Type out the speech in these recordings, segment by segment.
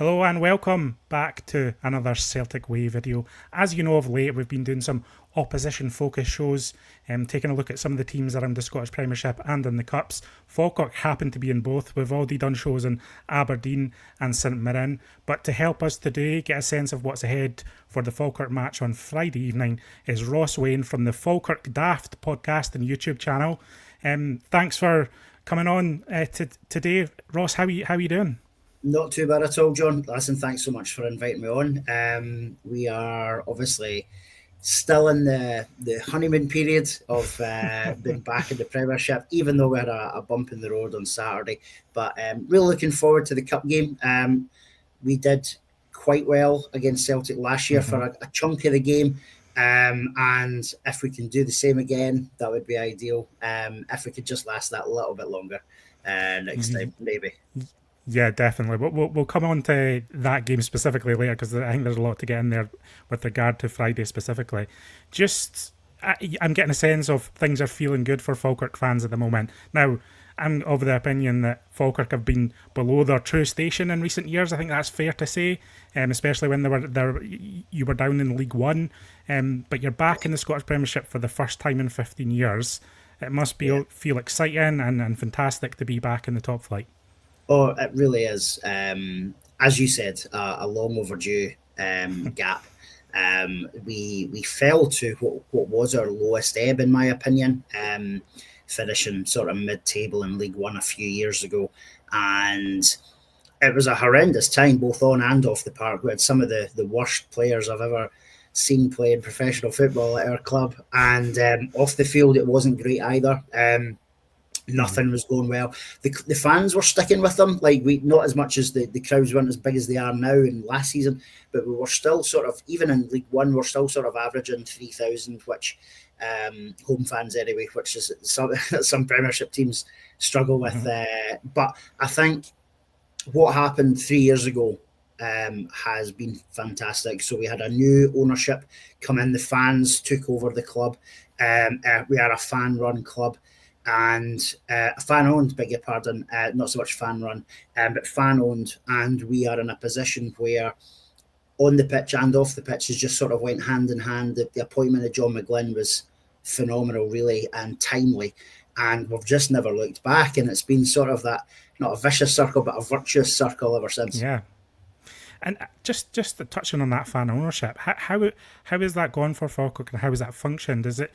Hello and welcome back to another Celtic Way video. As you know, of late we've been doing some opposition focus shows, taking a look at some of the teams around the Scottish Premiership and in the Cups. Falkirk happened to be in both. We've already done shows in Aberdeen and St Mirren, but to help us today get a sense of what's ahead for the Falkirk match on Friday evening is Ross Wayne from the Falkirk Daft podcast and YouTube channel. Thanks for coming on today. Ross, how are you doing? Not too bad at all, John. Listen, thanks so much for inviting me on. We are obviously still in the honeymoon period of being back in the Premiership, even though we had a bump in the road on Saturday. But really looking forward to the Cup game. We did quite well against Celtic last year for a chunk of the game. And if we can do the same again, that would be ideal. If we could just last that a little bit longer next time, maybe. Yeah, definitely. But we'll come on to that game specifically later because I think there's a lot to get in there with regard to Friday specifically. I'm getting a sense of things are feeling good for Falkirk fans at the moment. Now, I'm of the opinion that Falkirk have been below their true station in recent years. I think that's fair to say, especially when you were down in League One. But you're back in the Scottish Premiership for the first time in 15 years. It must feel exciting and fantastic to be back in the top flight. Oh, it really is. As you said, a long overdue gap. We fell to what was our lowest ebb, in my opinion, finishing sort of mid-table in League One a few years ago. And it was a horrendous time, both on and off the park. We had some of the worst players I've ever seen playing professional football at our club. And off the field, it wasn't great either. Nothing was going well. The fans were sticking with them, not as much as the crowds weren't as big as they are now in last season, but we were still sort of, even in League One, we're still sort of averaging 3,000, which home fans anyway, which is some Premiership teams struggle with. But I think what happened 3 years ago has been fantastic. So we had a new ownership come in, the fans took over the club. We are a fan-run club. And fan-owned, beg your pardon, not so much fan-run, but fan-owned, and we are in a position where on the pitch and off the pitch has just sort of went hand in hand. The appointment of John McGlynn was phenomenal, really, and timely, and we've just never looked back, and it's been sort of that, not a vicious circle, but a virtuous circle ever since. Yeah. And just touching on that fan ownership, how has that gone for Falkirk and how has that functioned? Has it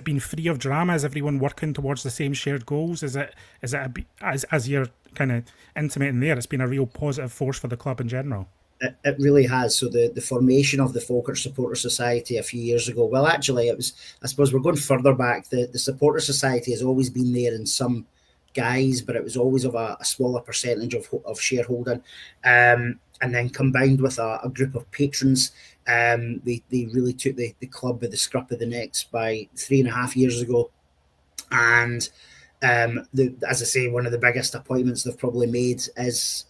been free of drama? Is everyone working towards the same shared goals? Is it as you're kind of intimating there, it's been a real positive force for the club in general? It really has. So the formation of the Falkirk Supporter Society a few years ago, well, actually, it was, I suppose we're going further back. The Supporter Society has always been there in some guise, but it was always of a smaller percentage of shareholding. And then combined with a group of patrons, they really took the club by the scruff of the necks by 3.5 years ago. And as I say, one of the biggest appointments they've probably made is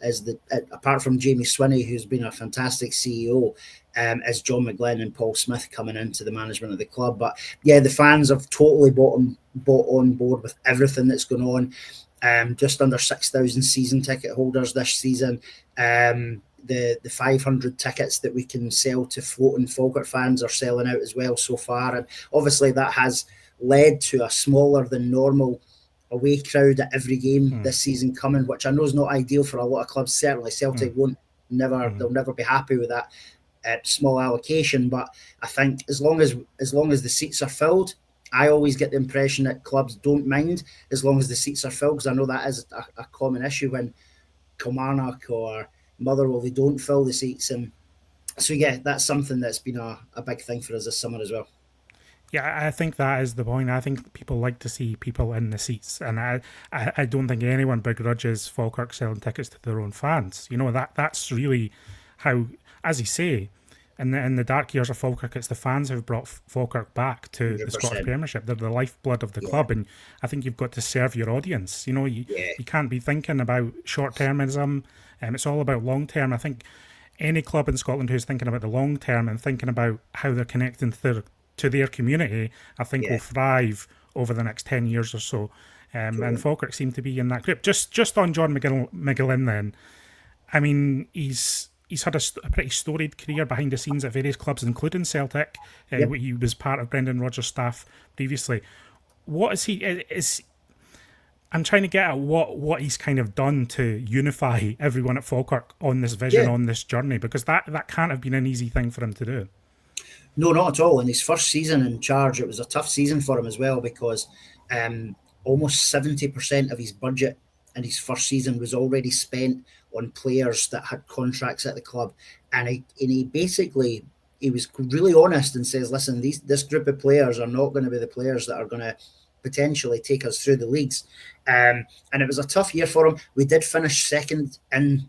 apart from Jamie Swinney, who's been a fantastic CEO, is John McGlynn and Paul Smith coming into the management of the club. But yeah, the fans have totally bought on board with everything that's going on. Just under 6,000 season ticket holders this season. The 500 tickets that we can sell to floating Falkirk fans are selling out as well so far. And obviously that has led to a smaller than normal away crowd at every game this season coming, which I know is not ideal for a lot of clubs. Certainly Celtic they'll never be happy with that small allocation. But I think as long as the seats are filled, I always get the impression that clubs don't mind as long as the seats are filled, because I know that is a common issue when Kilmarnock or Motherwell, they don't fill the seats. And so yeah, that's something that's been a big thing for us this summer as well. Yeah, I think that is the point. I think people like to see people in the seats, and I don't think anyone begrudges Falkirk selling tickets to their own fans. You know, that's really how, as you say, in the dark years of Falkirk, it's the fans who've brought Falkirk back to 100%. The Scottish Premiership. They're the lifeblood of the club, and I think you've got to serve your audience. You know, you can't be thinking about short-termism. It's all about long-term. I think any club in Scotland who's thinking about the long-term and thinking about how they're connecting to their community, I think will thrive over the next 10 years or so. And Falkirk seem to be in that group. Just on John McGlynn then, I mean, he's he's had a pretty storied career behind the scenes at various clubs, including Celtic. Yep. He was part of Brendan Rodgers' staff previously. What is he? I'm trying to get at what he's kind of done to unify everyone at Falkirk on this vision, on this journey, because that can't have been an easy thing for him to do. No, not at all. In his first season in charge, it was a tough season for him as well, because almost 70% of his budget in his first season was already spent on players that had contracts at the club. And he basically, he was really honest and says, listen, this group of players are not going to be the players that are going to potentially take us through the leagues. And it was a tough year for him. We did finish second,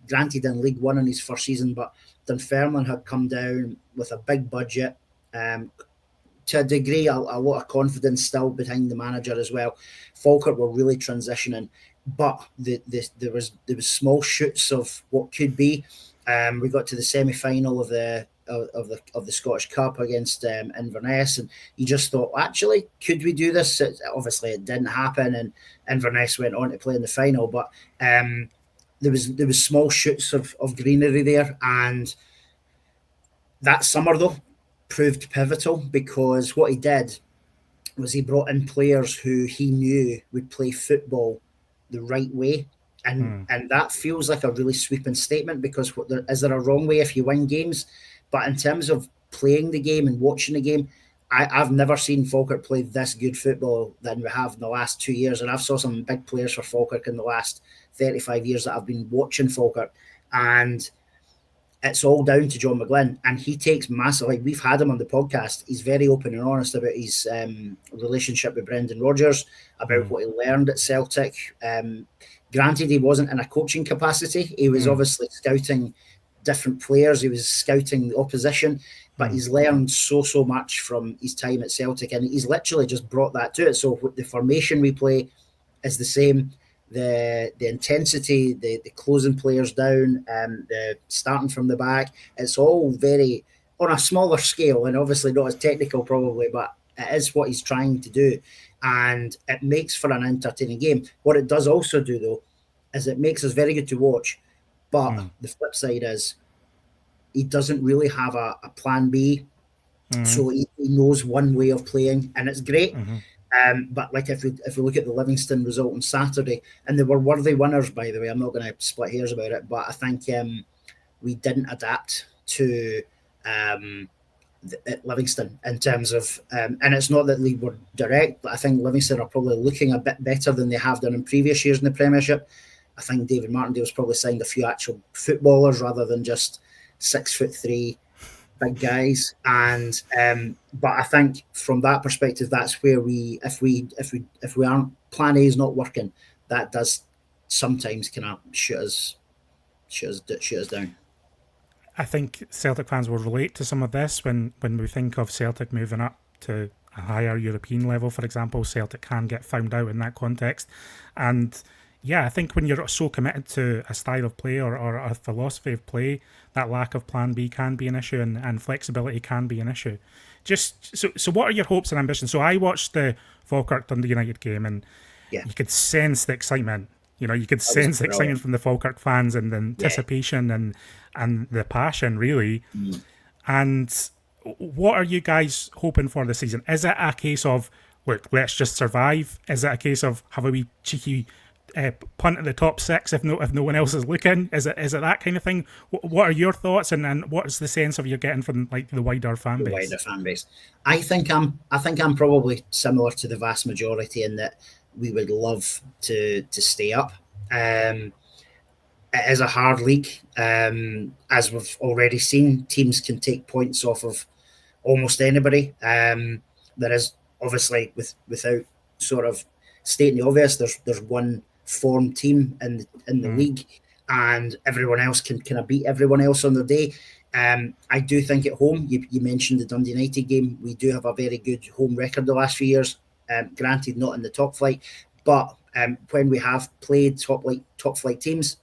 granted in League One in his first season, but Dunfermline had come down with a big budget. To a degree, a lot of confidence still behind the manager as well. Falkirk were really transitioning, but there was small shoots of what could be. We got to the semi-final of the Scottish Cup against Inverness, and you just thought, actually, could we do this? Obviously, it didn't happen, and Inverness went on to play in the final. But there was small shoots of greenery there, and that summer though proved pivotal, because what he did was he brought in players who he knew would play football the right way. And that feels like a really sweeping statement, because is there a wrong way if you win games? But in terms of playing the game and watching the game, I've never seen Falkirk play this good football than we have in the last 2 years. And I've saw some big players for Falkirk in the last 35 years that I've been watching Falkirk. And it's all down to John McGlynn, and he takes massive. Like, we've had him on the podcast. He's very open and honest about his relationship with Brendan Rodgers, about what he learned at Celtic. Granted, he wasn't in a coaching capacity. He was obviously scouting different players. He was scouting the opposition, but he's learned so much from his time at Celtic, and he's literally just brought that to it. So the formation we play is the same. The intensity, the closing players down, the starting from the back, it's all very on a smaller scale, and obviously not as technical probably, but it is what he's trying to do, and it makes for an entertaining game. What it does also do though is it makes us very good to watch, but the flip side is he doesn't really have a plan B, so he knows one way of playing, and it's great. But like if we look at the Livingston result on Saturday, and they were worthy winners, by the way, I'm not going to split hairs about it, but I think we didn't adapt to Livingston in terms of, and it's not that they were direct, but I think Livingston are probably looking a bit better than they have done in previous years in the Premiership. I think David Martindale's probably signed a few actual footballers rather than just 6'3" big guys, and but I think from that perspective, that's where if we aren't, plan A is not working, that does sometimes kind of shoot us down. I think Celtic fans will relate to some of this when we think of Celtic moving up to a higher European level, for example. Celtic can get found out in that context, and yeah, I think when you're so committed to a style of play or a philosophy of play, that lack of plan B can be an issue, and flexibility can be an issue. Just so what are your hopes and ambitions? So I watched the Falkirk Dundee United game, and you could sense the excitement. You could sense the excitement from the Falkirk fans, and the anticipation and the passion, really. And what are you guys hoping for this season? Is it a case of, look, let's just survive? Is it a case of have a wee cheeky punt at the top six if no one else is looking? Is it that kind of thing? What are your thoughts, and what's the sense of you're getting from like the wider fan base? I think I'm probably similar to the vast majority in that we would love to stay up. It is a hard league, as we've already seen. Teams can take points off of almost anybody. There is obviously, without sort of stating the obvious, there's one form team in the league, and everyone else can kind of beat everyone else on their day. I do think at home, you mentioned the Dundee United game, we do have a very good home record the last few years. Granted, not in the top flight, but when we have played top flight teams,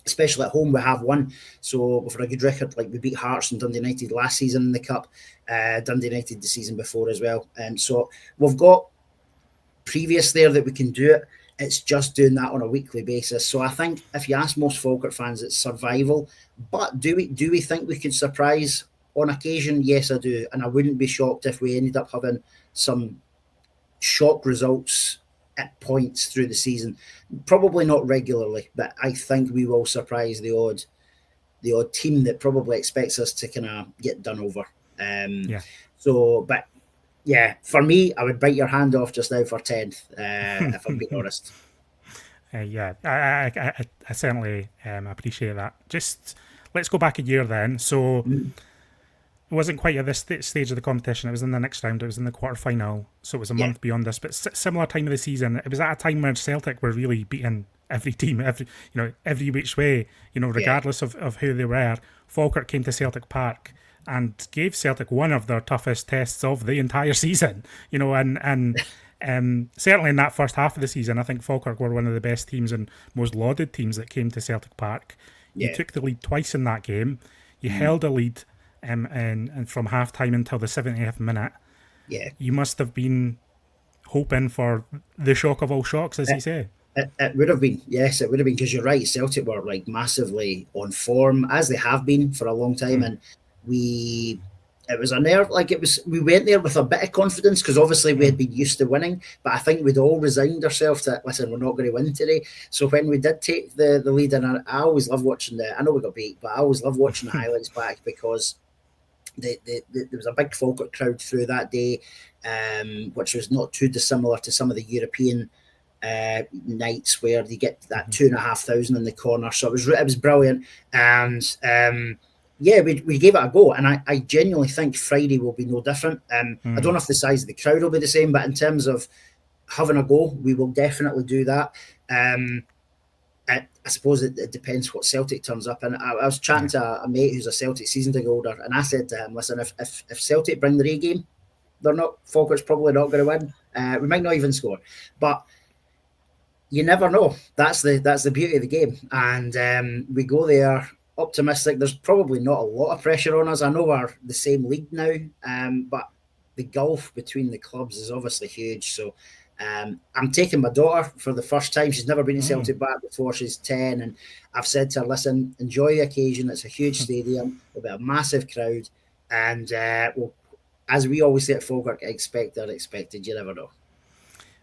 especially at home, we have won. So we've got a good record. Like, we beat Hearts and Dundee United last season in the Cup, Dundee United the season before as well. So we've got previous there that we can do it. It's just doing that on a weekly basis. So I think if you ask most Falkirk fans, it's survival. But do we think we could surprise on occasion? Yes, I do. And I wouldn't be shocked if we ended up having some shock results at points through the season. Probably not regularly, but I think we will surprise the odd team that probably expects us to kind of get done over. So, but yeah, for me, I would bite your hand off just now for 10th, if I'm being honest. I certainly appreciate that. Just let's go back a year then. So it wasn't quite at this stage of the competition. It was in the next round. It was in the quarter-final. So it was a month beyond this. But similar time of the season. It was at a time where Celtic were really beating every team, every which way, regardless of who they were. Falkirk came to Celtic Park and gave Celtic one of their toughest tests of the entire season, and certainly in that first half of the season, I think Falkirk were one of the best teams and most lauded teams that came to Celtic Park. You took the lead twice in that game. You held a lead and from half-time until the 70th minute. Yeah. You must have been hoping for the shock of all shocks, as you say. It would have been, yes, it would have been, because you're right, Celtic were like massively on form, as they have been for a long time, and it was a nerve, we went there with a bit of confidence, because obviously we had been used to winning, but I think we'd all resigned ourselves to, listen, we're not going to win today. So when we did take the lead, and I always love watching I know we got beat, but I always love watching the highlights back, because there was a big Falkirk crowd through that day, which was not too dissimilar to some of the European nights where you get that 2,500 in the corner. So it was brilliant, and we gave it a go, and I genuinely think Friday will be no different. I don't know if the size of the crowd will be the same, but in terms of having a go, we will definitely do that. I suppose it depends what Celtic turns up. And I was chatting to a mate who's a Celtic season ticket holder, and I said to him, listen, if Celtic bring the A game, Falkirk's probably not going to win. We might not even score, but you never know. That's the beauty of the game. And we go there optimistic. There's probably not a lot of pressure on us. I know we're the same league now, but the gulf between the clubs is obviously huge. So I'm taking my daughter for the first time. She's never been to Celtic Park before. She's 10, and I've said to her, listen, enjoy the occasion. It's a huge stadium. There'll be a massive crowd, and as we always say at Falkirk, expected. You never know.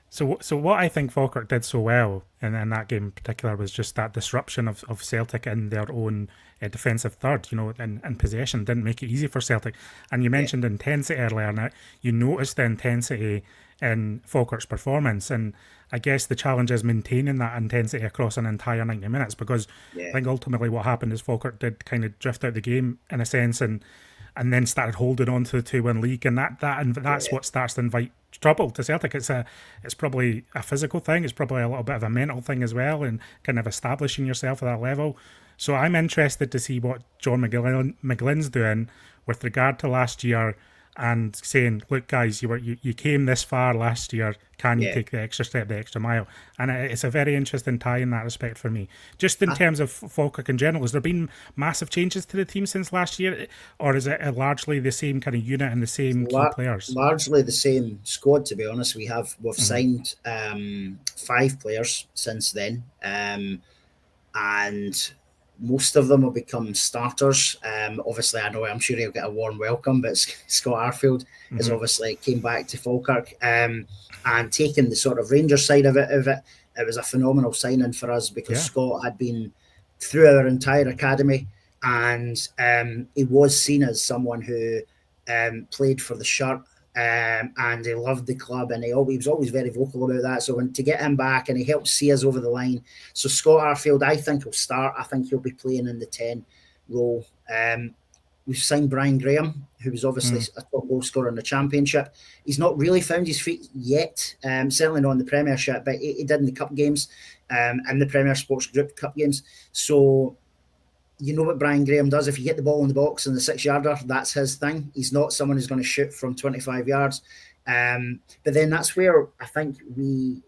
So what I think Falkirk did so well in that game in particular was just that disruption of Celtic in their own defensive third, and possession didn't make it easy for Celtic. And you mentioned intensity earlier, and you noticed the intensity in Falkirk's performance, and I guess the challenge is maintaining that intensity across an entire 90 minutes, because I think ultimately what happened is Falkirk did kind of drift out the game in a sense, and then started holding on to the 2-1 lead, and that's what starts to invite trouble to Celtic. It's probably a physical thing, it's probably a little bit of a mental thing as well, and kind of establishing yourself at that level. So I'm interested to see what John McGlynn's doing with regard to last year, and saying, look guys, you came this far last year, can you take the extra step, the extra mile? And it's a very interesting tie in that respect for me. Just in terms of Falkirk in general, has there been massive changes to the team since last year, or is it largely the same kind of unit and the same key players? Largely the same squad, to be honest. We've signed 5 players since then, and most of them will become starters. Obviously, I'm sure he'll get a warm welcome, but Scott Arfield has obviously came back to Falkirk, and taking the sort of Rangers side of it. It was a phenomenal signing for us, because Scott had been through our entire academy, and he was seen as someone who played for the shirt, and he loved the club, and he was always very vocal about that. So to get him back, and he helped see us over the line. So Scott Arfield, I think, will start. I think he'll be playing in the 10 role. We've signed Brian Graham, who was obviously a top goal scorer in the Championship. He's not really found his feet yet, certainly not in the Premiership, but he did in the Cup games, and the Premier Sports Group Cup games. So you know what Brian Graham does. If you get the ball in the box in the 6-yarder, that's his thing. He's not someone who's going to shoot from 25 yards. But then that's where I think we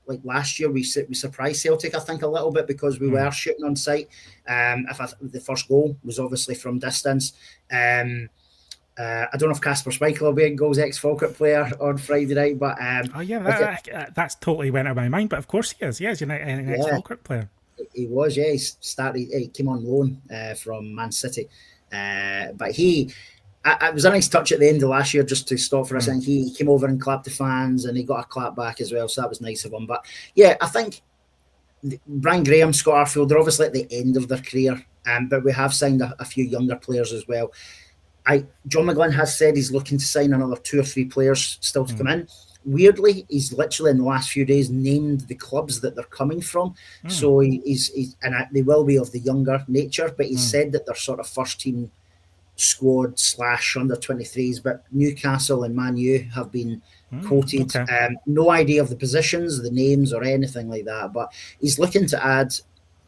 like last year, we surprised Celtic, I think, a little bit, because we were shooting on sight. The first goal was obviously from distance. I don't know if Casper Schmeichel will be in goals, ex-Falkirk player on Friday night, but that's totally went out of my mind. But of course he is. Yeah, he's an ex-Falkirk player. He was. Yeah, he came on loan from Man City, but it was a nice touch at the end of last year just to stop for a second. He came over and clapped the fans, and he got a clap back as well, so that was nice of him. But yeah, I think Brian Graham, Scott Arfield, they're obviously at the end of their career, but we have signed a few younger players as well. John McGlynn has said he's looking to sign another 2 or 3 players still to come in. Weirdly, he's literally in the last few days named the clubs that they're coming from. So they will be of the younger nature, but he's said that they're sort of first team squad / under 23s. But Newcastle and Man U have been quoted. Okay. No idea of the positions, the names, or anything like that. But he's looking to add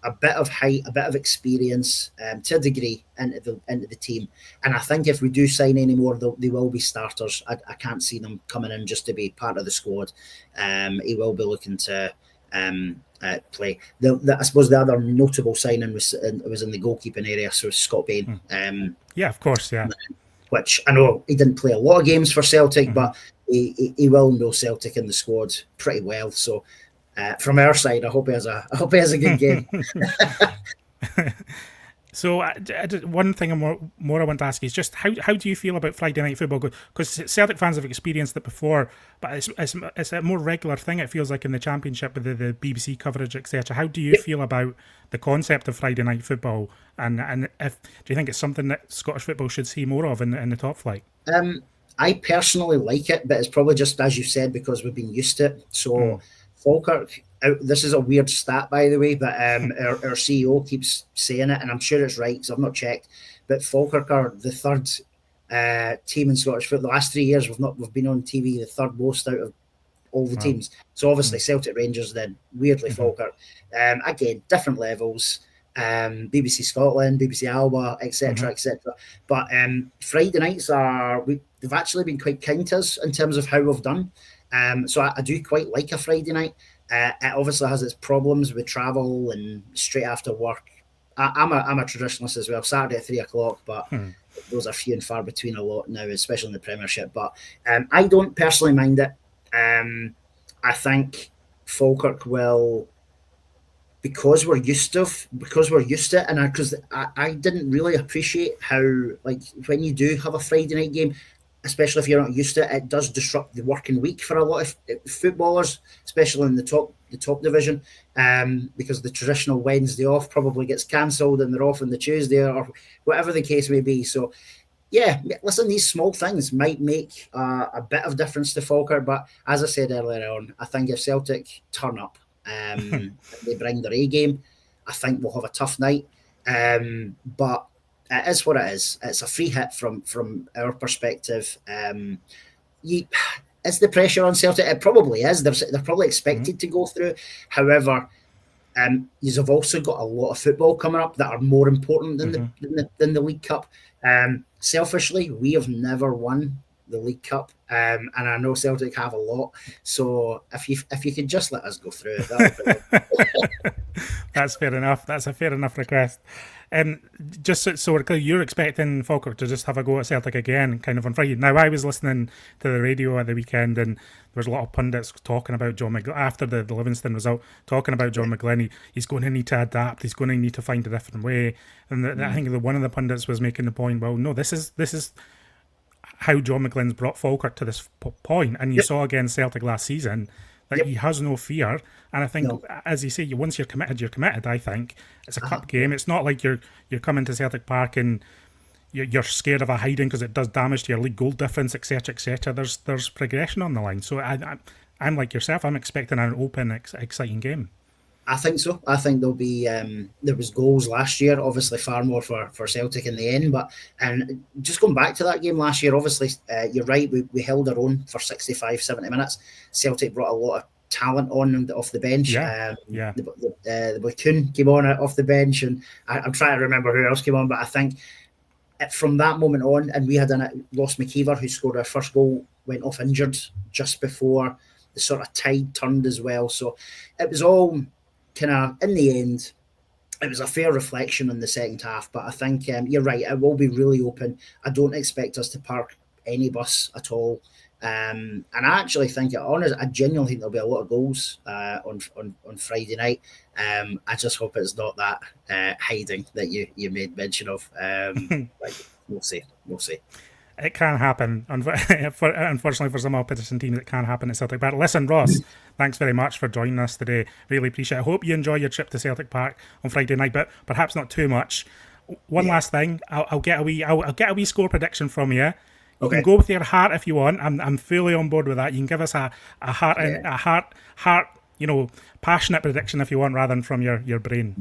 a bit of height, a bit of experience to a degree into the team. And I think if we do sign any more, they will be starters. I can't see them coming in just to be part of the squad. He will be looking to play. I suppose the other notable signing was in the goalkeeping area, so Scott Bain. Yeah, of course, yeah. Which I know he didn't play a lot of games for Celtic, but he will know Celtic in the squad pretty well. So from our side, I hope he has a good game. So one thing more I want to ask is just how do you feel about Friday night football? Because Celtic fans have experienced it before, but it's a more regular thing, it feels like, in the Championship with the BBC coverage, etc. How do you feel about the concept of Friday night football, and do you think it's something that Scottish football should see more of in the top flight? I personally like it, but it's probably just, as you said, because we've been used to it. So Falkirk, this is a weird stat, by the way, but our CEO keeps saying it, and I'm sure it's right because I've not checked. But Falkirk are the third team in Scottish football. The last 3 years we've been on TV the third most out of all the teams. So obviously Celtic, Rangers, then weirdly Falkirk. Again, different levels. BBC Scotland, BBC Alba, etc., etc. But Friday nights they've actually been quite kind to us in terms of how we've done. So I do quite like a Friday night. It obviously has its problems with travel and straight after work. I'm a traditionalist as well. Saturday at 3 o'clock, but those are few and far between a lot now, especially in the Premiership. But I don't personally mind it. I think Falkirk will, because we're used to it, and because I didn't really appreciate how, like, when you do have a Friday night game, especially if you're not used to it, it does disrupt the working week for a lot of footballers, especially in the top division, because the traditional Wednesday off probably gets cancelled and they're off on the Tuesday or whatever the case may be. So, yeah, listen, these small things might make a bit of difference to Falkirk, but as I said earlier on, I think if Celtic turn up, they bring their A game, I think we'll have a tough night. But it is what it is. It's a free hit from our perspective. Is the pressure on Celtic? It probably is. They're probably expected to go through. However, you've also got a lot of football coming up that are more important than the League Cup. Selfishly, we have never won the League Cup, and I know Celtic have a lot. So if you could just let us go through it, that would be That's fair enough. That's a fair enough request. Just so we're clear, you're expecting Falkirk to just have a go at Celtic again, kind of on Friday. Now, I was listening to the radio at the weekend, and there was a lot of pundits talking about John McGlynn after the Livingston result, talking about John McGlynn. He's going to need to adapt. He's going to need to find a different way. And I think one of the pundits was making the point, well, no, this is how John McGlynn's brought Falkirk to this point. And you saw against Celtic last season that he has no fear. And I think, as you say, once you're committed, I think. It's a cup game. It's not like you're coming to Celtic Park and you're scared of a hiding because it does damage to your league goal difference, etc., etc. There's progression on the line. So I'm like yourself. I'm expecting an open, exciting game. I think so. I think there'll be there was goals last year, obviously far more for Celtic in the end. But and just going back to that game last year, obviously you're right. We held our own for 65, 70 minutes. Celtic brought a lot of talent on off the bench. The boy Kuhn came on off the bench, and I'm trying to remember who else came on. But I think from that moment on, and we had Ross McKeever, who scored our first goal, went off injured just before the sort of tide turned as well. So it was all kind of, in the end, it was a fair reflection on the second half. But I think you're right. It will be really open. I don't expect us to park any bus at all. And I actually think, I genuinely think there'll be a lot of goals on Friday night. I just hope it's not that hiding that you made mention of. We'll see. We'll see. It can happen. Unfortunately, for some opposition teams, it can happen at Celtic Park. Listen, Ross, thanks very much for joining us today. Really appreciate it. I hope you enjoy your trip to Celtic Park on Friday night, but perhaps not too much. One last thing, I'll get a wee score prediction from you. You can go with your heart if you want. I'm fully on board with that. You can give us a heart, passionate prediction if you want, rather than from your brain.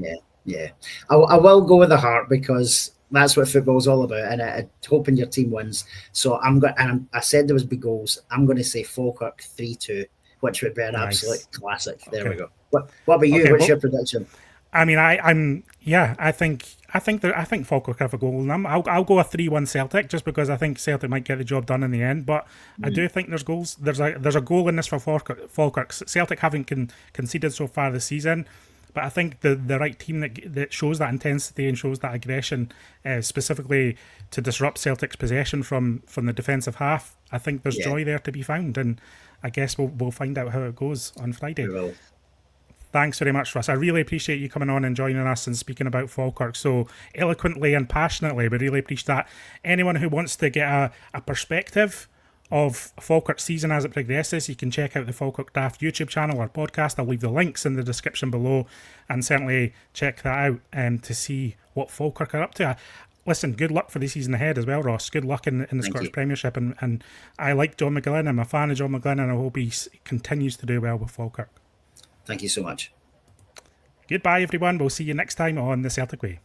Yeah. I will go with the heart because that's what football's all about, and I'm hoping your team wins. So I said there was big goals. I'm going to say Falkirk 3-2, which would be an absolute classic. There we go. What about you? What's your prediction? I mean, I think Falkirk have a goal in them. I'll go a 3-1 Celtic just because I think Celtic might get the job done in the end. But I do think there's goals. There's a goal in this for Falkirk. Celtic haven't conceded so far this season. But I think the right team that shows that intensity and shows that aggression, specifically to disrupt Celtic's possession from the defensive half, I think there's joy there to be found. And I guess we'll find out how it goes on Friday. We will. Thanks very much, Russ. I really appreciate you coming on and joining us and speaking about Falkirk so eloquently and passionately. We really appreciate that. Anyone who wants to get a perspective of Falkirk season as it progresses, you can check out the Falkirk Daft YouTube channel or podcast. I'll leave the links in the description below, and certainly check that out to see what Falkirk are up to. Listen, good luck for the season ahead as well, Ross. Good luck in the Scottish Premiership, and I like John McGlynn. I'm a fan of John McGlynn, and I hope he continues to do well with Falkirk. Thank you so much. Goodbye, everyone. We'll see you next time on The Celtic Way.